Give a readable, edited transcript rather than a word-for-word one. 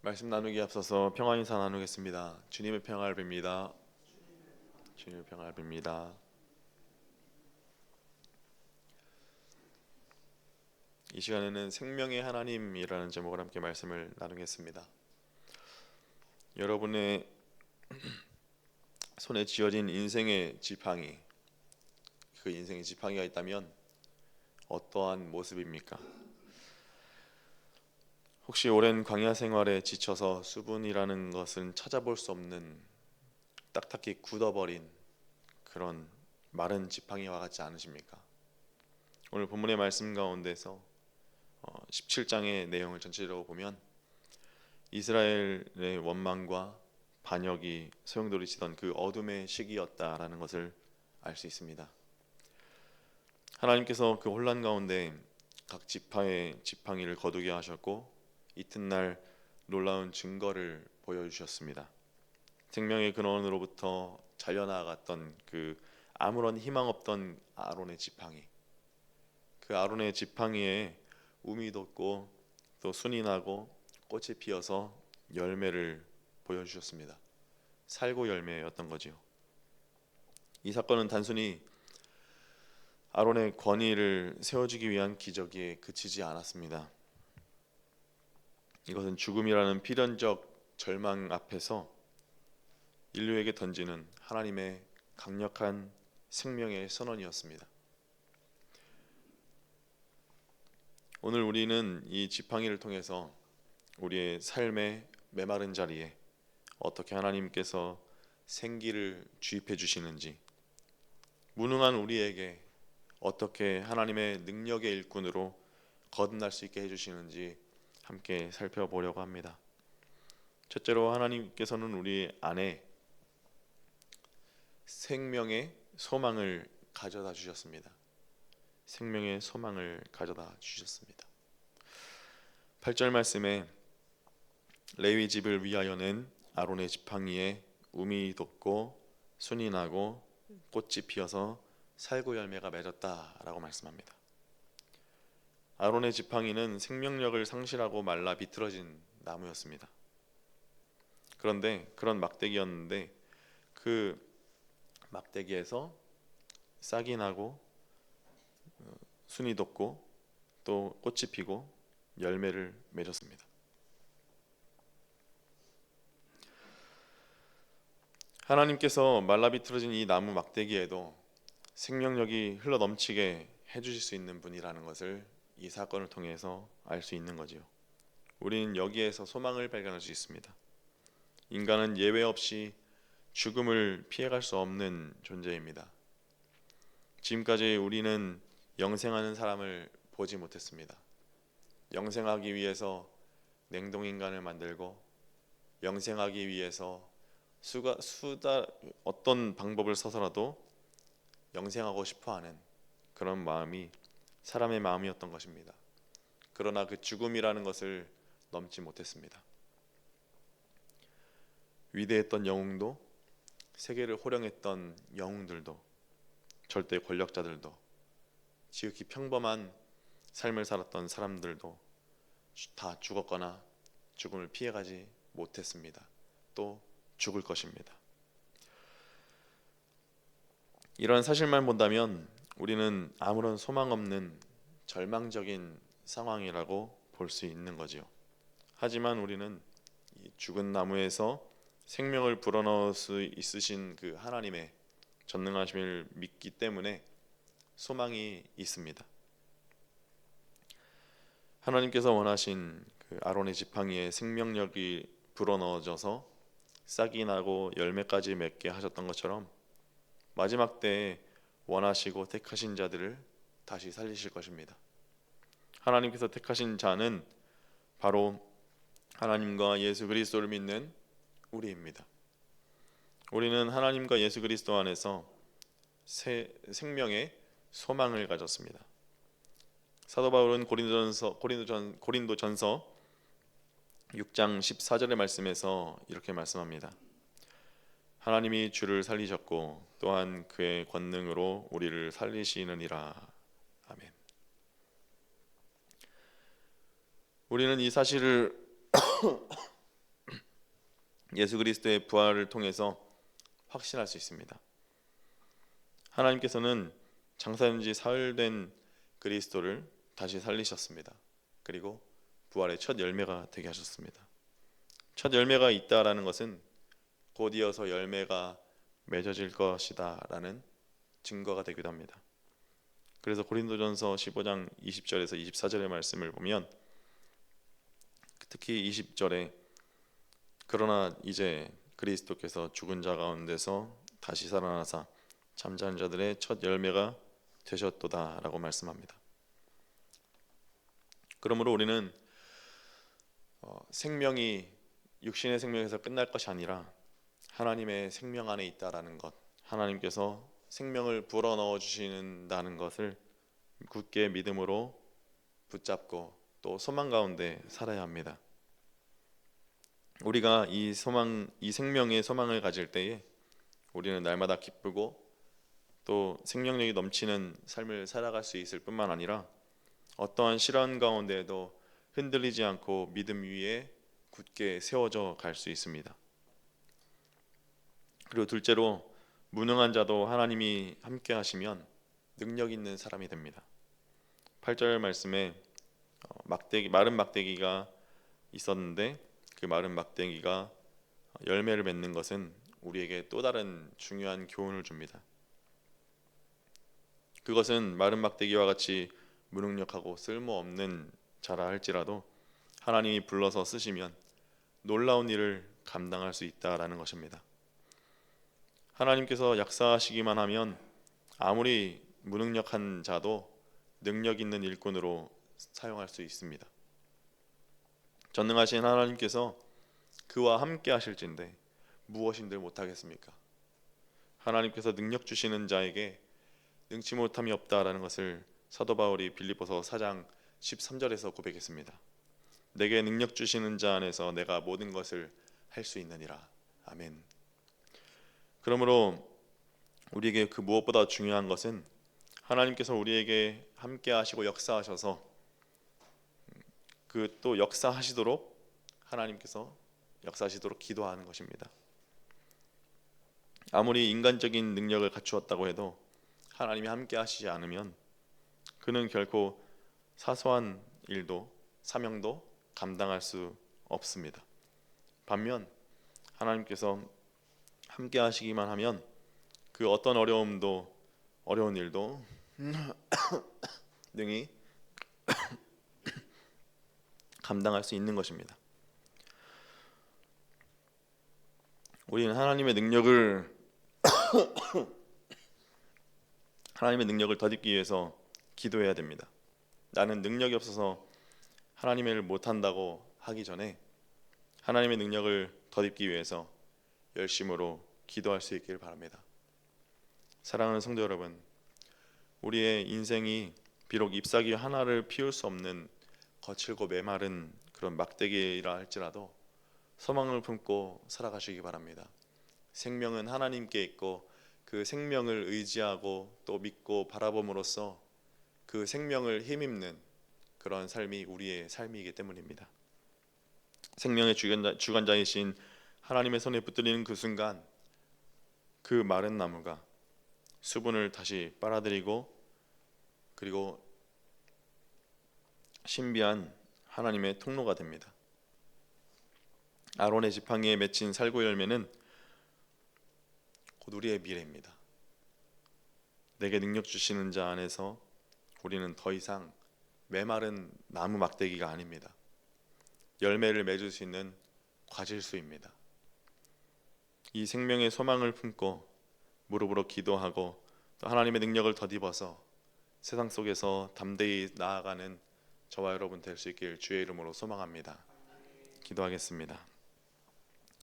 말씀 나누기 앞서서 평안 인사 나누겠습니다. 주님의 평안을 빕니다. 주님의 평안을 빕니다. 이 시간에는 생명의 하나님이라는 제목으로 함께 말씀을 나누겠습니다. 여러분의 손에 쥐어진 인생의 지팡이, 그 인생의 지팡이가 있다면 어떠한 모습입니까? 혹시 오랜 광야 생활에 지쳐서 수분이라는 것은 찾아볼 수 없는 딱딱히 굳어버린 그런 마른 지팡이와 같지 않으십니까? 오늘 본문의 말씀 가운데서 17장의 내용을 전체적으로 보면 이스라엘의 원망과 반역이 소용돌이치던 그 어둠의 시기였다라는 것을 알 수 있습니다. 하나님께서 그 혼란 가운데 각 지파의 지팡이를 거두게 하셨고 이튿날 놀라운 증거를 보여주셨습니다. 생명의 근원으로부터 잘려나갔던 그 아무런 희망 없던 아론의 지팡이, 그 아론의 지팡이에 움이 돋고 또 순이 나고 꽃이 피어서 열매를 보여주셨습니다. 살구 열매였던 거지요. 이 사건은 단순히 아론의 권위를 세워주기 위한 기적에 그치지 않았습니다. 이것은 죽음이라는 필연적 절망 앞에서 인류에게 던지는 하나님의 강력한 생명의 선언이었습니다. 오늘 우리는 이 지팡이를 통해서 우리의 삶의 메마른 자리에 어떻게 하나님께서 생기를 주입해 주시는지, 무능한 우리에게 어떻게 하나님의 능력의 일꾼으로 거듭날 수 있게 해주시는지 함께 살펴보려고 합니다. 첫째로 하나님께서는 우리 안에 생명의 소망을 가져다 주셨습니다. 생명의 소망을 가져다 주셨습니다. 8절 말씀에 레위 집을 위하여 낸 아론의 지팡이에 움이 돋고 순이 나고 꽃이 피어서 살구 열매가 맺었다라고 말씀합니다. 아론의 지팡이는 생명력을 상실하고 말라 비틀어진 나무였습니다. 그런데 그런 막대기였는데 그 막대기에서 싹이 나고 순이 돋고 또 꽃이 피고 열매를 맺었습니다. 하나님께서 말라 비틀어진 이 나무 막대기에도 생명력이 흘러넘치게 해주실 수 있는 분이라는 것을 이 사건을 통해서 알 수 있는 거지요. 우리는 여기에서 소망을 발견할 수 있습니다. 인간은 예외 없이 죽음을 피해갈 수 없는 존재입니다. 지금까지 우리는 영생하는 사람을 보지 못했습니다. 영생하기 위해서 냉동인간을 만들고 영생하기 위해서 어떤 방법을 써서라도 영생하고 싶어하는 그런 마음이 사람의 마음이었던 것입니다. 그러나 그 죽음이라는 것을 넘지 못했습니다. 위대했던 영웅도, 세계를 호령했던 영웅들도, 절대 권력자들도, 지극히 평범한 삶을 살았던 사람들도 다 죽었거나 죽음을 피해가지 못했습니다. 또 죽을 것입니다. 이런 사실만 본다면 우리는 아무런 소망 없는 절망적인 상황이라고 볼 수 있는 거지요. 하지만 우리는 이 죽은 나무에서 생명을 불어넣을 수 있으신 그 하나님의 전능하심을 믿기 때문에 소망이 있습니다. 하나님께서 원하신 그 아론의 지팡이에 생명력이 불어넣어져서 싹이 나고 열매까지 맺게 하셨던 것처럼 마지막 때에 원하시고 택하신 자들을 다시 살리실 것입니다. 하나님께서 택하신 자는 바로 하나님과 예수 그리스도를 믿는 우리입니다. 우리는 하나님과 예수 그리스도 안에서 생명의 소망을 가졌습니다. 사도 바울은 고린도전서 6장 14절의 말씀에서 이렇게 말씀합니다. 하나님이 주를 살리셨고 또한 그의 권능으로 우리를 살리시느니라. 아멘. 우리는 이 사실을 예수 그리스도의 부활을 통해서 확신할 수 있습니다. 하나님께서는 장사된 지 사흘 된 그리스도를 다시 살리셨습니다. 그리고 부활의 첫 열매가 되게 하셨습니다. 첫 열매가 있다라는 것은 곧 이어서 열매가 맺어질 것이다 라는 증거가 되기도 합니다. 그래서 고린도전서 15장 20절에서 24절의 말씀을 보면 특히 20절에 그러나 이제 그리스도께서 죽은 자 가운데서 다시 살아나사 잠자는 자들의 첫 열매가 되셨도다 라고 말씀합니다. 그러므로 우리는 생명이 육신의 생명에서 끝날 것이 아니라 하나님의 생명 안에 있다라는 것, 하나님께서 생명을 불어넣어 주신다는 것을 굳게 믿음으로 붙잡고 또 소망 가운데 살아야 합니다. 우리가 이 생명의 소망을 가질 때에 우리는 날마다 기쁘고 또 생명력이 넘치는 삶을 살아갈 수 있을 뿐만 아니라 어떠한 시련 가운데에도 흔들리지 않고 믿음 위에 굳게 세워져 갈 수 있습니다. 그리고 둘째로 무능한 자도 하나님이 함께 하시면 능력 있는 사람이 됩니다. 8절 말씀에 마른 막대기가 있었는데 그 마른 막대기가 열매를 맺는 것은 우리에게 또 다른 중요한 교훈을 줍니다. 그것은 마른 막대기와 같이 무능력하고 쓸모없는 자라 할지라도 하나님이 불러서 쓰시면 놀라운 일을 감당할 수 있다라는 것입니다. 하나님께서 역사하시기만 하면 아무리 무능력한 자도 능력 있는 일꾼으로 사용할 수 있습니다. 전능하신 하나님께서 그와 함께 하실진데 무엇인들 못하겠습니까? 하나님께서 능력 주시는 자에게 능치 못함이 없다라는 것을 사도 바울이 빌립보서 4장 13절에서 고백했습니다. 내게 능력 주시는 자 안에서 내가 모든 것을 할 수 있느니라. 아멘. 그러므로 우리에게 그 무엇보다 중요한 것은 하나님께서 우리에게 함께 하시고 역사하셔서 그 또 역사하시도록 하나님께서 역사하시도록 기도하는 것입니다. 아무리 인간적인 능력을 갖추었다고 해도 하나님이 함께 하시지 않으면 그는 결코 사소한 일도 사명도 감당할 수 없습니다. 반면 하나님께서 함께 하시기만 하면 그 어떤 어려운 일도 능히 감당할 수 있는 것입니다. 우리는 하나님의 능력을 덧입기 위해서 기도해야 됩니다. 나는 능력이 없어서 하나님의 일을 못한다고 하기 전에 하나님의 능력을 덧입기 위해서 열심으로 기도할 수 있기를 바랍니다. 사랑하는 성도 여러분, 우리의 인생이 비록 잎사귀 하나를 피울 수 없는 거칠고 메마른 그런 막대기라 할지라도 소망을 품고 살아가시기 바랍니다. 생명은 하나님께 있고 그 생명을 의지하고 또 믿고 바라봄으로써 그 생명을 힘입는 그런 삶이 우리의 삶이기 때문입니다. 생명의 주관자이신 하나님의 손에 붙들리는 그 순간 그 마른 나무가 수분을 다시 빨아들이고 그리고 신비한 하나님의 통로가 됩니다. 아론의 지팡이에 맺힌 살구 열매는 곧 우리의 미래입니다. 내게 능력 주시는 자 안에서 우리는 더 이상 메마른 나무 막대기가 아닙니다. 열매를 맺을 수 있는 과실수입니다. 이 생명의 소망을 품고 무릎으로 기도하고 또 하나님의 능력을 덧입어서 세상 속에서 담대히 나아가는 저와 여러분 될 수 있길 주의 이름으로 소망합니다. 기도하겠습니다.